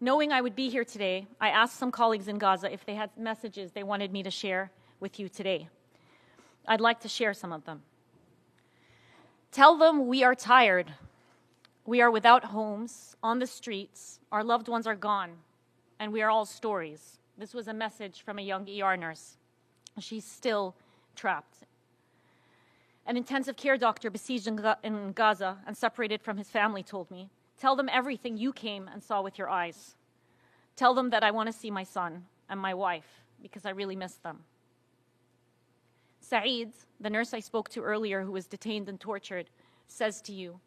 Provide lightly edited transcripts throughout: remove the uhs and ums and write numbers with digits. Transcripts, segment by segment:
Knowing I would be here today, I asked some colleagues in Gaza if they had messages they wanted me to share with you today. I'd like to share some of them. Tell them we are tired. We are without homes, on the streets, our loved ones are gone, and we are all stories. This was a message from a young ER nurse. She's still trapped. An intensive care doctor besieged in Gaza and separated from his family told me, tell them everything you came and saw with your eyes. Tell them that I want to see my son and my wife because I really miss them. Saeed, the nurse I spoke to earlier who was detained and tortured, says to you,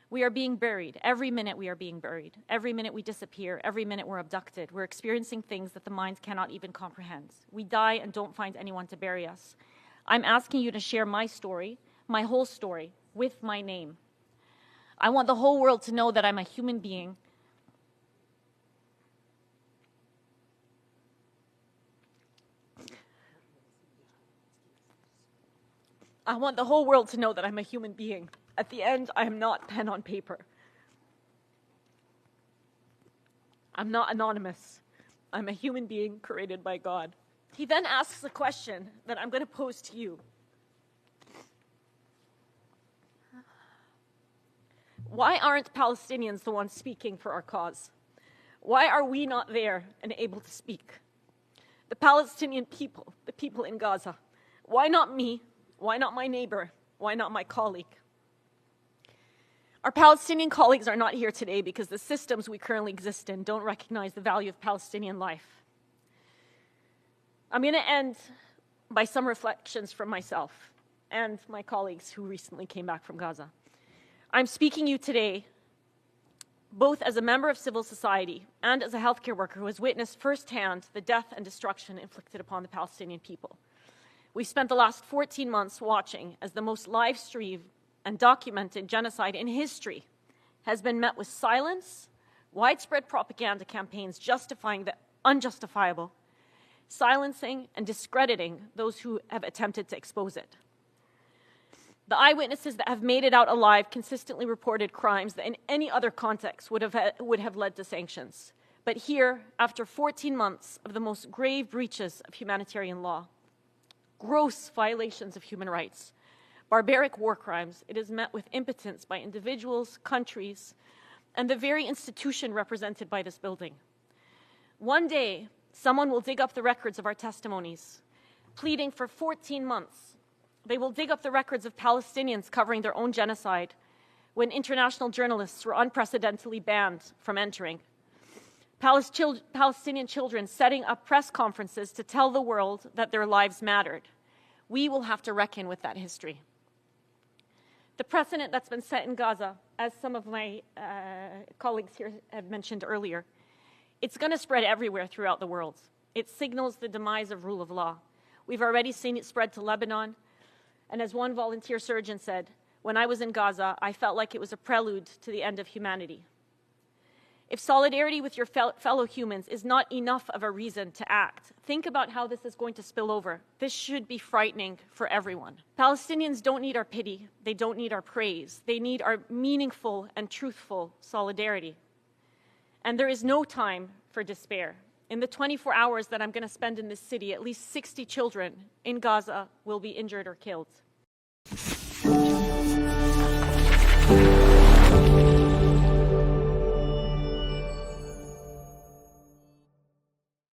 we are being buried. Every minute we are being buried. Every minute we disappear. Every minute we're abducted. We're experiencing things that the mind cannot even comprehend. We die and don't find anyone to bury us. I'm asking you to share my story, my whole story, with my name. I want the whole world to know that I'm a human being. I want the whole world to know that I'm a human being. At the end, I am not pen on paper. I'm not anonymous. I'm a human being created by God. He then asks a question that I'm going to pose to you. Why aren't Palestinians the ones speaking for our cause? Why are we not there and able to speak? The Palestinian people, the people in Gaza. Why not me? Why not my neighbor? Why not my colleague? Our Palestinian colleagues are not here today because the systems we currently exist in don't recognize the value of Palestinian life. I'm going to end by some reflections from myself and my colleagues who recently came back from Gaza. I'm speaking to you today both as a member of civil society and as a healthcare worker who has witnessed firsthand the death and destruction inflicted upon the Palestinian people. We spent the last 14 months watching as the most live-streamed and documented genocide in history has been met with silence, widespread propaganda campaigns justifying the unjustifiable, silencing and discrediting those who have attempted to expose it. The eyewitnesses that have made it out alive consistently reported crimes that in any other context would have led to sanctions. But here, after 14 months of the most grave breaches of humanitarian law, gross violations of human rights, barbaric war crimes, it is met with impotence by individuals, countries, and the very institution represented by this building. One day, someone will dig up the records of our testimonies, pleading for 14 months. They will dig up the records of Palestinians covering their own genocide when international journalists were unprecedentedly banned from entering. Palestinian children setting up press conferences to tell the world that their lives mattered. We will have to reckon with that history. The precedent that's been set in Gaza, as some of my colleagues here have mentioned earlier, it's going to spread everywhere throughout the world. It signals the demise of rule of law. We've already seen it spread to Lebanon, and as one volunteer surgeon said, when I was in Gaza, I felt like it was a prelude to the end of humanity. If solidarity with your fellow humans is not enough of a reason to act, think about how this is going to spill over. This should be frightening for everyone. Palestinians don't need our pity. They don't need our praise. They need our meaningful and truthful solidarity. And there is no time for despair. In the 24 hours that I'm going to spend in this city, at least 60 children in Gaza will be injured or killed.